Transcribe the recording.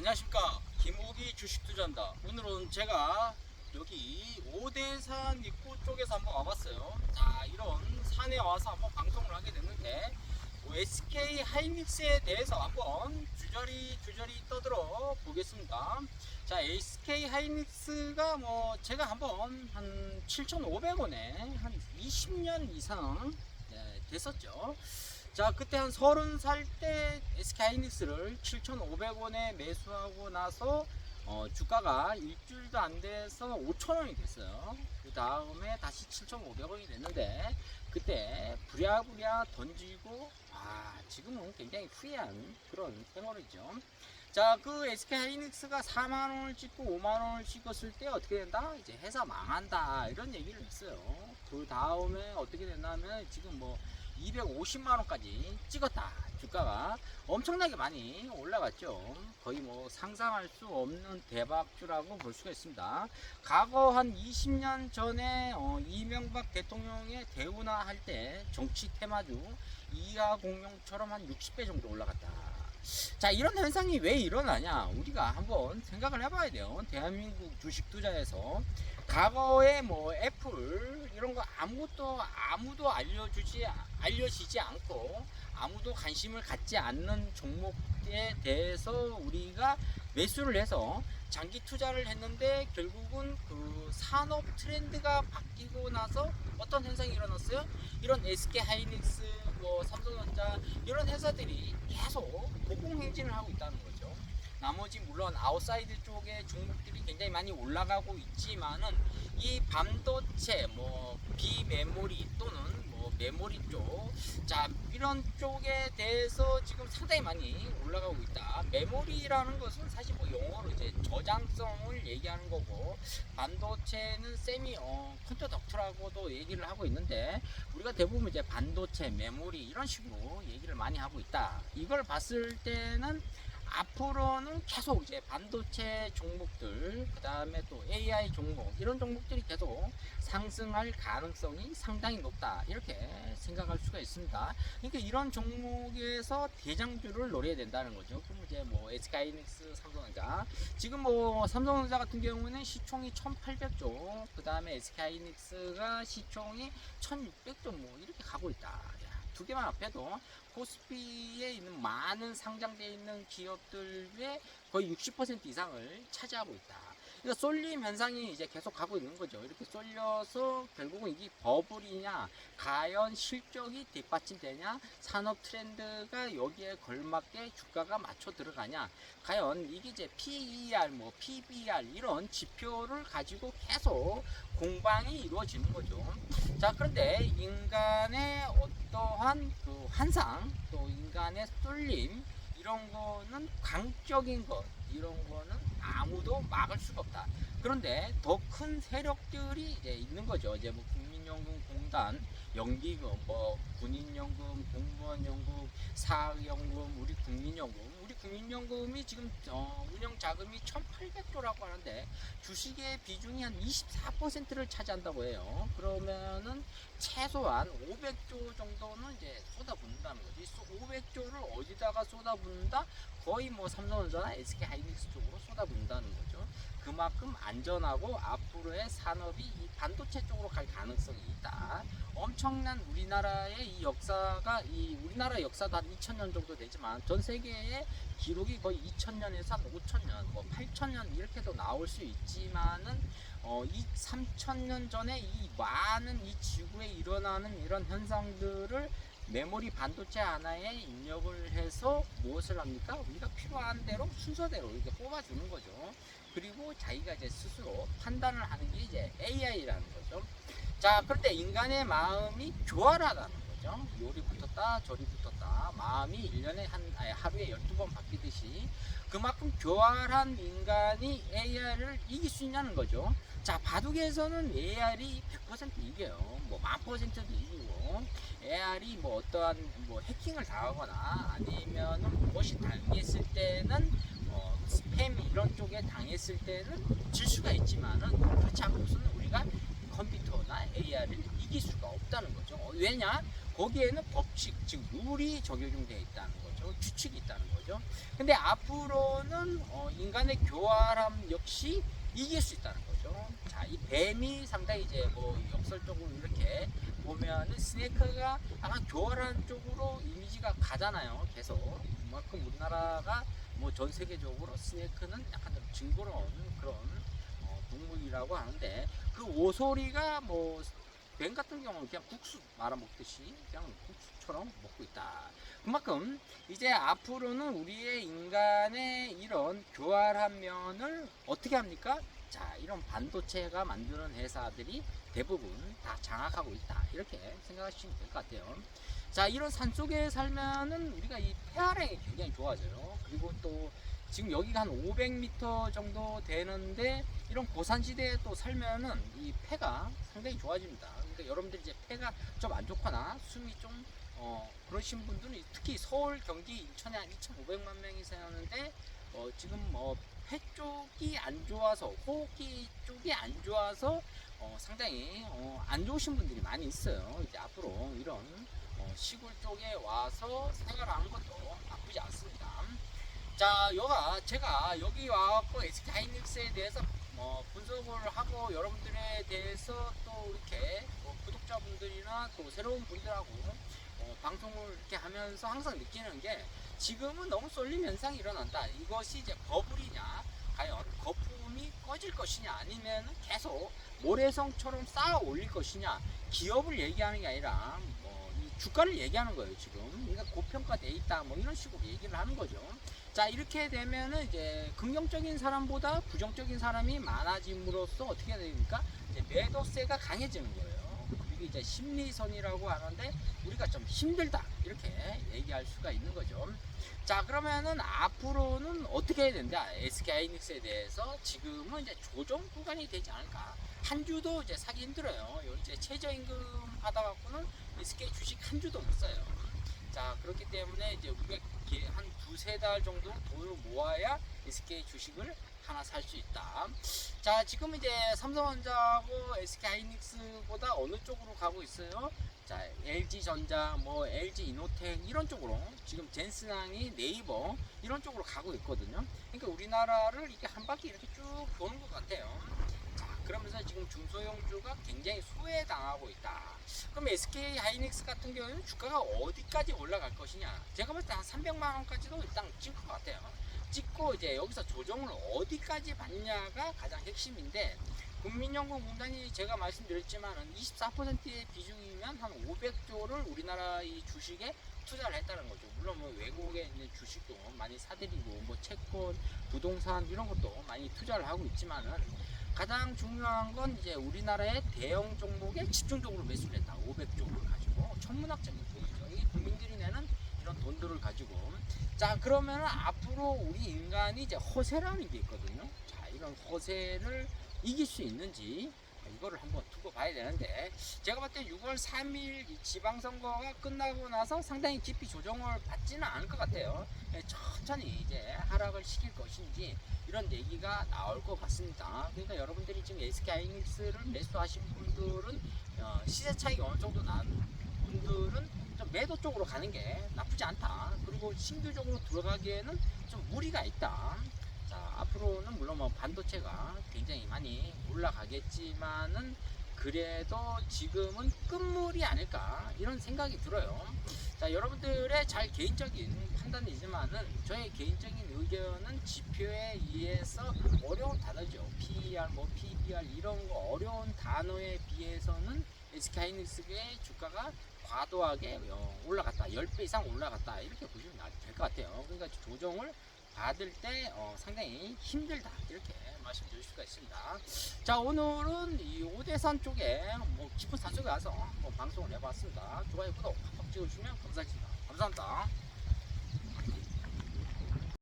안녕하십니까, 김호기 주식투자입니다. 오늘은 제가 여기 오대산 입구 쪽에서 한번 와봤어요. 자, 이런 산에 와서 한번 방송을 하게 됐는데 SK 하이닉스에 대해서 한번 주저리 떠들어 보겠습니다. 자, SK 하이닉스가 제가 한번 한 7,500원에 한 20년 이상 됐었죠. 자, 그때 한 30살 때 SK하이닉스를 7,500원에 매수하고 나서 주가가 일주일도 안 돼서 5,000원이 됐어요. 그 다음에 다시 7,500원이 됐는데 그때 부랴부랴 던지고 지금은 굉장히 후회한 그런 생활이죠. 자, 그 SK하이닉스가 4만원을 찍고 5만원을 찍었을 때 어떻게 된다? 이제 회사 망한다, 이런 얘기를 했어요. 그 다음에 어떻게 됐냐면 지금 250만원까지 찍었다. 주가가 엄청나게 많이 올라갔죠. 거의 상상할 수 없는 대박주라고 볼 수가 있습니다. 과거 한 20년 전에 이명박 대통령의 대운하 할 때 정치 테마주 이하공룡처럼 한 60배 정도 올라갔다. 자, 이런 현상이 왜 일어나냐, 우리가 한번 생각을 해봐야 돼요. 대한민국 주식 투자에서 과거에 애플 이런 거 아무도 알려지지 않고 아무도 관심을 갖지 않는 종목에 대해서 우리가 매수를 해서 장기 투자를 했는데 결국은 그 산업 트렌드가 바뀌고 나서 어떤 현상이 일어났어요? 이런 SK 하이닉스, 삼성전자 이런 회사들이 계속 고공행진을 하고 있다는 거죠. 나머지 물론 아웃사이드 쪽의 종목들이 굉장히 많이 올라가고 있지만은 이 반도체, 비메모리 또는 메모리 쪽, 자, 이런 쪽에 대해서 지금 상당히 많이 올라가고 있다. 메모리라는 것은 사실 용어로 이제 저장성을 얘기하는 거고, 반도체는 세미 컨더덕터라고도 얘기를 하고 있는데, 우리가 대부분 이제 반도체, 메모리 이런 식으로 얘기를 많이 하고 있다. 이걸 봤을 때는 앞으로는 계속 이제 반도체 종목들, 그 다음에 또 AI 종목, 이런 종목들이 계속 상승할 가능성이 상당히 높다, 이렇게 생각할 수가 있습니다. 그러니까 이런 종목에서 대장주를 노려야 된다는 거죠. 그럼 이제 SK하이닉스, 삼성전자, 지금 삼성전자 같은 경우는 시총이 1,800조, 그 다음에 SK하이닉스가 시총이 1,600조 이렇게 가고 있다. 두 개만 합해도 코스피에 있는 많은 상장되어 있는 기업들의 거의 60% 이상을 차지하고 있다. 그러니까 쏠림 현상이 이제 계속 가고 있는 거죠. 이렇게 쏠려서 결국은 이게 버블이냐, 과연 실적이 뒷받침되냐, 산업 트렌드가 여기에 걸맞게 주가가 맞춰 들어가냐, 과연 이게 이제 PER, PBR 이런 지표를 가지고 계속 공방이 이루어지는 거죠. 자, 그런데 인간의 어떠한 그 환상, 또 인간의 쏠림, 이런 거는 광적인 것, 이런 거는 아무도 막을 수가 없다. 그런데 더 큰 세력들이 이제 있는 거죠. 이제 국민연금공단, 연기금, 군인연금, 공무원연금, 사학연금, 우리 국민연금이 지금 운영 자금이 1,800조라고 하는데 주식의 비중이 한 24%를 차지한다고 해요. 그러면은 최소한 500조 정도는 이제 쏟아붓는다는 거지. 500조를 어디다가 쏟아붓는다? 거의 삼성전자나 SK하이닉스 쪽으로 쏟아붓는다는 거죠. 그만큼 안전하고 앞으로의 산업이 이 반도체 쪽으로 갈 가능성이 있다. 엄청난 우리나라의 이 역사가, 우리나라 역사도 한 2000년 정도 되지만 전 세계의 기록이 거의 2000년에서 한 5000년, 8000년 이렇게도 나올 수 있지만은 이 3000년 전에 이 많은 이 지구에 일어나는 이런 현상들을 메모리 반도체 하나에 입력을 해서 무엇을 합니까? 우리가 필요한 대로 순서대로 이렇게 뽑아주는 거죠. 그리고 자기가 이제 스스로 판단을 하는 게 이제 AI라는 거죠. 자, 그런데 인간의 마음이 교활하다는 거죠. 요리 붙었다, 저리 붙었다. 마음이 1년에 하루에 12번 바뀌듯이 그만큼 교활한 인간이 AI를 이길 수 있냐는 거죠. 자, 바둑에서는 AI이 100% 이겨요. 1000%도 이기고, AI이 어떠한 해킹을 당하거나 아니면 무엇이 당했을 때는 스팸 이런 쪽에 당했을 때는 질 수가 있지만은 그렇지 않고서는 우리가 컴퓨터나 AI를 이길 수가 없다는 거죠. 왜냐? 거기에는 법칙, 즉 룰이 적용되어 있다는 거죠. 규칙이 있다는 거죠. 근데 앞으로는 인간의 교활함 역시 이길 수 있다는 거죠. 자, 이 뱀이 상당히 이제 뭐 역설적으로 이렇게 보면은 스네이크가 약간 교활한 쪽으로 이미지가 가잖아요. 계속 그만큼 우리나라가 뭐 전 세계적으로 스네이크는 약간 좀 징그러운 그런 동물이라고 하는데, 그 오소리가 뭐 뱀 같은 경우는 그냥 국수 말아 먹듯이 그냥 국수처럼 먹고 있다. 그만큼 이제 앞으로는 우리의 인간의 이런 교활한 면을 어떻게 합니까? 자, 이런 반도체가 만드는 회사들이 대부분 다 장악하고 있다. 이렇게 생각하시면 될 것 같아요. 자, 이런 산 속에 살면은 우리가 이 폐활량이 굉장히 좋아져요. 그리고 또 지금 여기가 한 500m 정도 되는데, 이런 고산지대에 또 살면은 이 폐가 상당히 좋아집니다. 그러니까 여러분들이 이제 폐가 좀 안 좋거나 숨이 좀 그러신 분들은, 특히 서울, 경기, 인천에 한 2,500만 명이 사는데 지금 폐 쪽이 안 좋아서, 호흡기 쪽이 안 좋아서 상당히 안 좋으신 분들이 많이 있어요. 이제 앞으로 이런 시골 쪽에 와서 생활하는 것도 나쁘지 않습니다. 자, 제가 여기 와갖고 SK하이닉스에 대해서 분석을 하고 여러분들에 대해서 또 이렇게 구독자분들이나 또 새로운 분들하고 방송을 이렇게 하면서 항상 느끼는 게, 지금은 너무 쏠림 현상이 일어난다. 이것이 이제 버블이냐, 과연 거품이 꺼질 것이냐, 아니면 계속 모래성처럼 쌓아 올릴 것이냐, 기업을 얘기하는 게 아니라 이 주가를 얘기하는 거예요 지금. 그러니까 고평가돼 있다, 뭐 이런 식으로 얘기를 하는 거죠. 자, 이렇게 되면은 이제 긍정적인 사람보다 부정적인 사람이 많아짐으로써 어떻게 됩니까? 이제 매도세가 강해지는 거예요. 그리고 이제 심리선이라고 하는데, 우리가 좀 힘들다 이렇게 얘기할 수가 있는 거죠. 자, 그러면은 앞으로는 어떻게 해야 된다? SK하이닉스에 대해서 지금은 이제 조정 구간이 되지 않을까? 한 주도 이제 사기 힘들어요. 이제 최저임금 하다 갖고는 SK 주식 한 주도 못 사요. 자, 그렇기 때문에 이제 우리가 한 두세 달 정도 돈을 모아야 SK 주식을 하나 살 수 있다. 자, 지금 이제 삼성전자하고 SK하이닉스보다 어느 쪽으로 가고 있어요? 자, LG전자, 뭐 LG이노텍 이런 쪽으로 지금 젠스낭이 네이버 이런 쪽으로 가고 있거든요. 그러니까 우리나라를 이렇게 한 바퀴 이렇게 쭉 도는 것 같아요. 자, 그러면서 지금 중소형주가 굉장히 소외당하고 있다. 그럼 SK하이닉스 같은 경우는 주가가 어디까지 올라갈 것이냐? 제가 볼 때 한 300만 원까지도 일단 찍을 것 같아요. 찍고 이제 여기서 조정을 어디까지 받냐가 가장 핵심인데, 국민연금공단이 제가 말씀드렸지만은 24%의 비중이면 한 500조를 우리나라 이 주식에 투자를 했다는 거죠. 물론 뭐 외국에 있는 주식도 많이 사들이고 뭐 채권, 부동산 이런 것도 많이 투자를 하고 있지만은, 가장 중요한 건 이제 우리나라의 대형 종목에 집중적으로 매수를 했다. 500조를 가지고 천문학적인 돈이죠. 이 국민들이 내는 이런 돈들을 가지고. 자, 그러면 앞으로 우리 인간이 이제 허세라는 게 있거든요. 자, 이런 허세를 이길 수 있는지 이거를 한번 두고 봐야 되는데, 제가 봤을 때 6월 3일 지방선거가 끝나고 나서 상당히 깊이 조정을 받지는 않을 것 같아요. 천천히 이제 하락을 시킬 것인지 이런 얘기가 나올 것 같습니다. 그러니까 여러분들이 지금 SK하이닉스를 매수하신 분들은 시세 차익이 어느 정도 난 분들은 좀 매도 쪽으로 가는 게 나쁘지 않다. 그리고 신규적으로 들어가기에는 좀 무리가 있다. 자, 앞으로는 물론 뭐 반도체가 굉장히 많이 올라가겠지만은, 그래도 지금은 끝물이 아닐까 이런 생각이 들어요. 자, 여러분들의 잘 개인적인 판단이지만은, 저의 개인적인 의견은 지표에 의해서 어려운 단어죠. PER, 뭐 PBR 이런 거 어려운 단어에 비해서는 SK하이닉스의 주가가 과도하게 올라갔다, 10배 이상 올라갔다 이렇게 보시면 될 것 같아요. 그러니까 조정을 받을 때 상당히 힘들다 이렇게 말씀드릴 수가 있습니다. 자, 오늘은 이 오대산 쪽에 뭐 깊은 산속에 와서 방송을 해봤습니다. 좋아요, 구독 팍팍 찍어주시면 감사하겠습니다. 감사합니다.